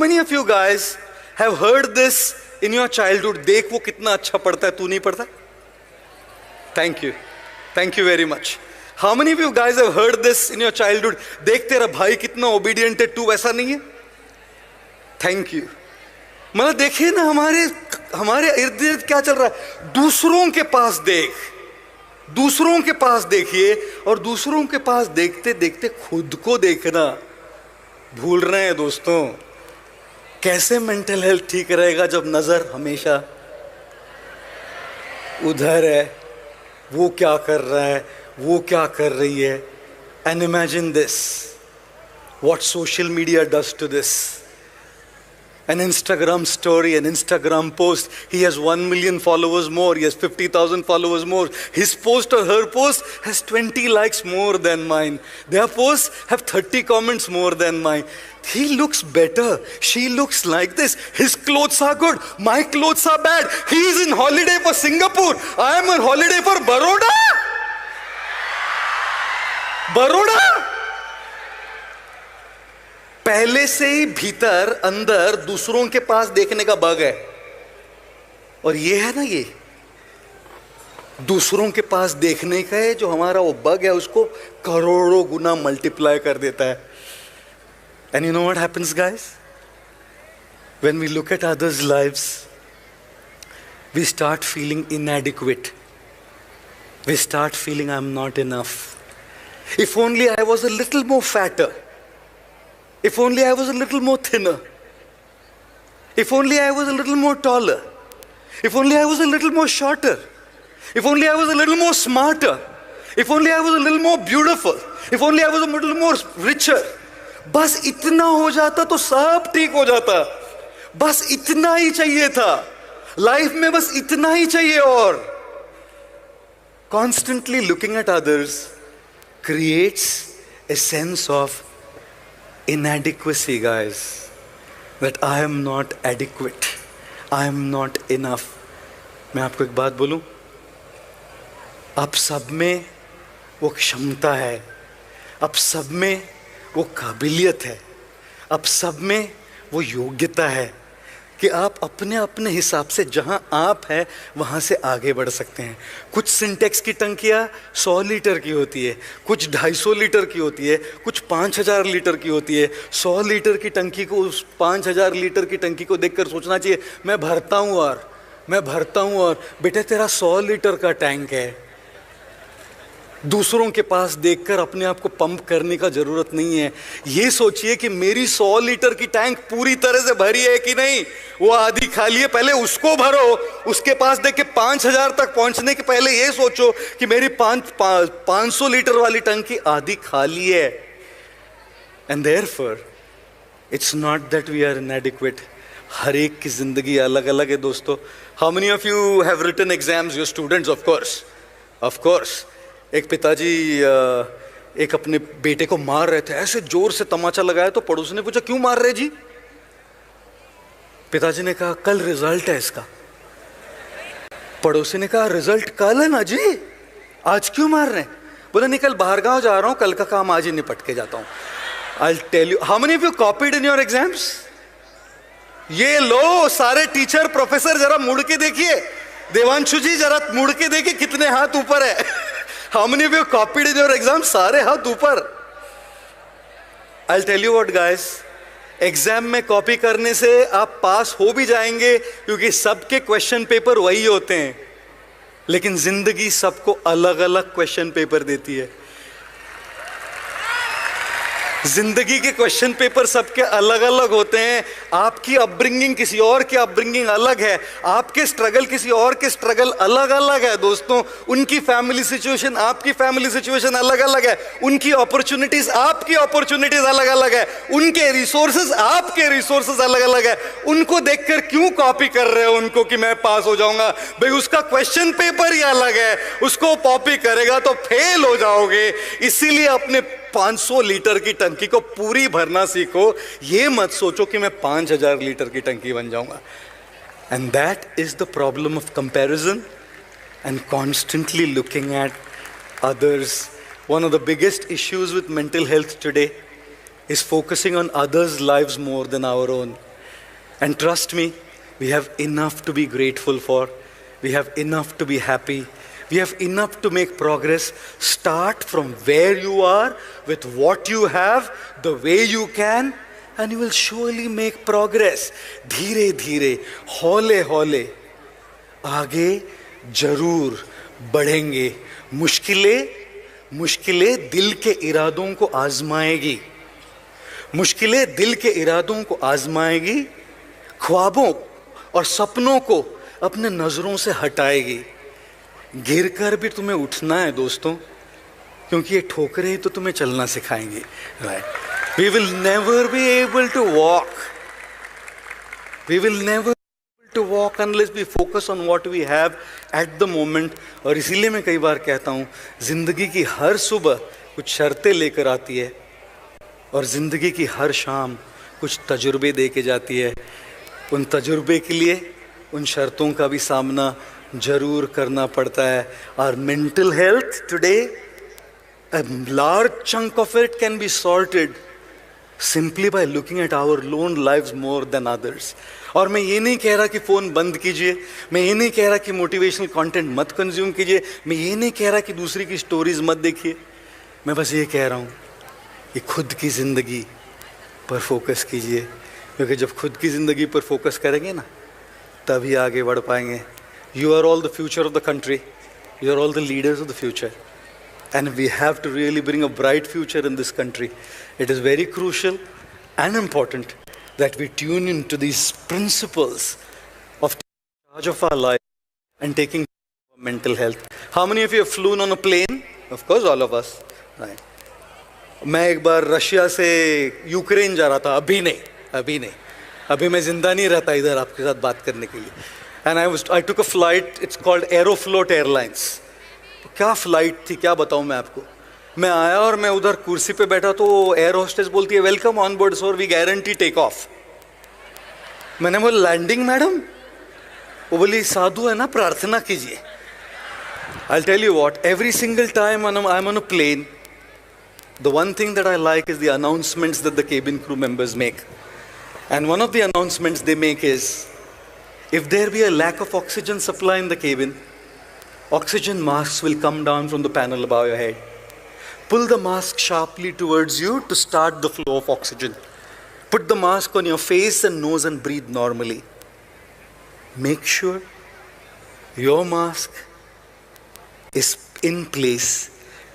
Many of you guys have heard this in your childhood. देख वो कितना अच्छा पढ़ता है, तू नहीं पढ़ता? Thank you very much. How many of you guys have heard this in your childhood? देख तेरा भाई कितना obedient है, तू वैसा नहीं है? Thank you. मतलब देखिए ना, हमारे इर्द गिर्द क्या चल रहा है। दूसरों के पास देखिए, और दूसरों के पास देखते देखते खुद को देखना भूल रहे हैं दोस्तों। कैसे मेंटल हेल्थ ठीक रहेगा जब नजर हमेशा उधर है, वो क्या कर रहा है, वो क्या कर रही है। And imagine this, what social media does to this. An Instagram story, an Instagram post, he has 1 million followers more, he has 50,000 followers more. His post or her post has 20 likes more than mine. Their posts have 30 comments more than mine. He looks better, she looks like this, his clothes are good, my clothes are bad. He is in holiday for Singapore, I am on holiday for Baroda. पहले से ही भीतर अंदर दूसरों के पास देखने का bug है। और ये है ना, ये दूसरों के पास देखने का है जो हमारा वो बग है, उसको करोड़ों गुना मल्टीप्लाई कर देता है। And you know what happens guys, when we look at others lives we start feeling inadequate, we start feeling I am not enough. If only I was a little more fatter, if only I was a little more thinner, if only I was a little more taller, if only I was a little more shorter, if only I was a little more smarter, if only I was a little more beautiful, if only I was a little more richer. बस इतना हो जाता तो सब ठीक हो जाता। बस इतना ही चाहिए था लाइफ में, बस इतना ही चाहिए। और constantly looking at others creates a sense of inadequacy, guys, that I am not adequate, I am not enough. मैं आपको एक बात बोलूं, आप सब में वो क्षमता है, आप सब में वो काबिलियत है, आप सब में वो योग्यता है कि आप अपने अपने हिसाब से जहां आप हैं वहां से आगे बढ़ सकते हैं। कुछ सिंटेक्स की टंकियां 100 लीटर की होती है, कुछ 250 लीटर की होती है, कुछ 5000 लीटर की होती है। 100 लीटर की टंकी को, उस 5000 लीटर की टंकी को देखकर सोचना चाहिए मैं भरता हूं। और बेटे तेरा 100 लीटर का टैंक है। दूसरों के पास देखकर अपने आप को पंप करने का जरूरत नहीं है। ये सोचिए कि मेरी 100 लीटर की टैंक पूरी तरह से भरी है कि नहीं, वो आधी खाली है, पहले उसको भरो। उसके पास देख के 5000 तक पहुंचने के पहले ये सोचो कि मेरी 500 लीटर वाली टंकी आधी खाली है। And therefore it's not that we are inadequate. हर एक की जिंदगी अलग अलग है दोस्तों। How many of you have written exams? Your students, of course. एक पिताजी एक अपने बेटे को मार रहे थे, ऐसे जोर से तमाचा लगाया तो पड़ोसी ने पूछा क्यों मार रहे जी? पिताजी ने कहा कल रिजल्ट है इसका। पड़ोसी ने कहा रिजल्ट कल है ना जी, आज क्यों मार रहे हैं? बोला नहीं, कल बाहर गांव जा रहा हूं, कल का काम आज ही निपट के जाता हूं। I'll tell you, how many of you copied in your exams? ये लो सारे टीचर प्रोफेसर जरा मुड़ के देखिए। देवांशु जी जरा मुड़ के देखिए कितने हाथ ऊपर है। How many of you copied in your exam? सारे हाथ ऊपर। I'll tell you what guys, exam में कॉपी करने से आप पास हो भी जाएंगे क्योंकि सबके क्वेश्चन पेपर वही होते हैं, लेकिन जिंदगी सबको अलग अलग क्वेश्चन पेपर देती है। जिंदगी के क्वेश्चन पेपर सबके अलग अलग होते हैं। आपकी अपब्रिंगिंग किसी और की अपब्रिंगिंग अलग है, आपके स्ट्रगल किसी और के स्ट्रगल अलग अलग है दोस्तों। उनकी फैमिली सिचुएशन आपकी फैमिली सिचुएशन अलग अलग है, उनकी अपॉर्चुनिटीज आपकी अपॉर्चुनिटीज अलग अलग है, उनके रिसोर्सेज आपके रिसोर्सेज अलग अलग है। उनको देखकर क्यों कॉपी कर रहे हो उनको कि मैं पास हो जाऊंगा? भाई उसका क्वेश्चन पेपर ही अलग है, उसको कॉपी करेगा तो फेल हो जाओगे। इसीलिए अपने 500 लीटर की टंकी को पूरी भरना सीखो। ये मत सोचो कि मैं 5000 लीटर की टंकी बन जाऊंगा। And that is the problem of comparison and constantly looking at others. One of the biggest issues with mental health today is focusing on others' lives more than our own. And trust me, we have enough to be grateful for. We have enough to be happy. We have enough to make progress. Start from where you are, with what you have, the way you can, and you will surely make progress. धीरे धीरे, हौले हौले आगे जरूर बढ़ेंगे. मुश्किलें दिल के इरादों को आजमाएगी. मुश्किलें दिल के इरादों को आजमाएगी. ख्वाबों और सपनों को अपने नजरों से हटाएगी. गिरकर भी तुम्हें उठना है दोस्तों, क्योंकि ये ठोकरें ही तो तुम्हें चलना सिखाएंगे. Right? We will never be able to walk. We will never be able to walk unless we focus on what we have at the moment. और इसीलिए मैं कई बार कहता हूँ, जिंदगी की हर सुबह कुछ शर्तें लेकर आती है और जिंदगी की हर शाम कुछ तजुर्बे दे के जाती है. उन तजुर्बे के लिए उन शर्तों का भी सामना जरूर करना पड़ता है. Our mental health today, a large chunk of it can be sorted simply by looking at our own lives more than others. और मैं ये नहीं कह रहा कि फ़ोन बंद कीजिए, मैं ये नहीं कह रहा कि मोटिवेशनल कंटेंट मत कंज्यूम कीजिए, मैं ये नहीं कह रहा कि दूसरी की स्टोरीज मत देखिए. मैं बस ये कह रहा हूँ कि खुद की ज़िंदगी पर फोकस कीजिए, क्योंकि जब खुद की ज़िंदगी पर फोकस करेंगे ना, तभी आगे बढ़ पाएंगे. You are all the future of the country. You are all the leaders of the future. And we have to really bring a bright future in this country. It is very crucial and important that we tune into these principles of taking charge of our life and taking care of our mental health. How many of you have flown on a plane? Of course, all of us. Right. मैं एक बार Russia से Ukraine जा रहा था. अभी मैं जिंदा नहीं रहता इधर आपके साथ बात करने के लिए. And I took a flight. It's called Aeroflot Airlines. क्या फ्लाइट थी, क्या बताऊँ मैं आपको. मैं आया और मैं उधर कुर्सी पे बैठा तो एयर होस्टेस बोलती है, welcome on board sir, we guarantee take off. मैंने बोला लैंडिंग मैडम. वो बोली साधु है ना, प्रार्थना कीजिए. I'll tell you what, every single time I'm on a plane, the one thing that I like is the announcements that the cabin crew members make. And one of the announcements they make is, if there be a lack of oxygen supply in the cabin, oxygen masks will come down from the panel above your head. Pull the mask sharply towards you to start the flow of oxygen. Put the mask on your face and nose and breathe normally. Make sure your mask is in place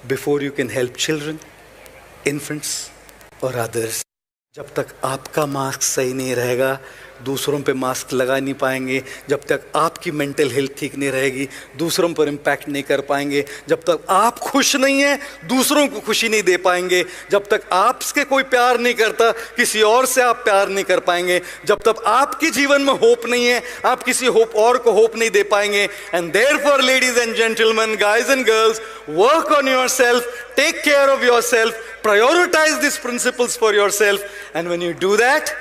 before you can help children, infants or others. जब तक आपका mask सही नहीं रहेगा, दूसरों पे mask लगा नहीं पाएंगे. जब तक आपकी मेंटल हेल्थ ठीक नहीं रहेगी, दूसरों पर इम्पैक्ट नहीं कर पाएंगे. जब तक आप खुश नहीं हैं, दूसरों को खुशी नहीं दे पाएंगे. जब तक आपसे कोई प्यार नहीं करता, किसी और से आप प्यार नहीं कर पाएंगे. जब तक आपके जीवन में होप नहीं है, आप किसी होप और को होप नहीं दे पाएंगे. And therefore ladies and gentleman, guys and girls, work on yourself, take care of yourself, prioritize these principles for yourself, and when you do that,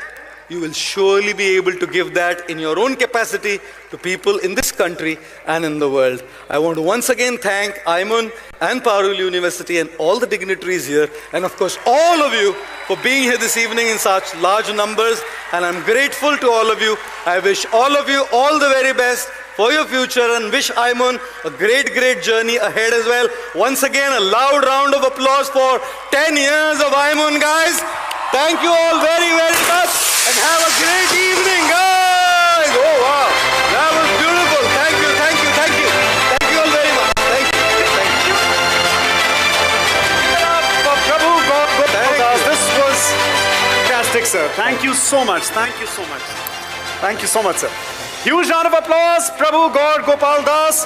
you will surely be able to give that in your own capacity to people in this country and in the world. I want to once again thank Ayman and Parul University and all the dignitaries here, and of course all of you for being here this evening in such large numbers, and I'm grateful to all of you. I wish all of you all the very best for your future and wish Ayman a great journey ahead as well. Once again, a loud round of applause for 10 years of Ayman, guys. Thank you all very much and have a great evening, guys. Oh wow, that was beautiful. Thank you all very much. Thank you. For Prabhu God Gopal, this was fantastic, sir. Thank you so much. Thank you so much, sir. Huge round of applause, Prabhu God Gopal Das.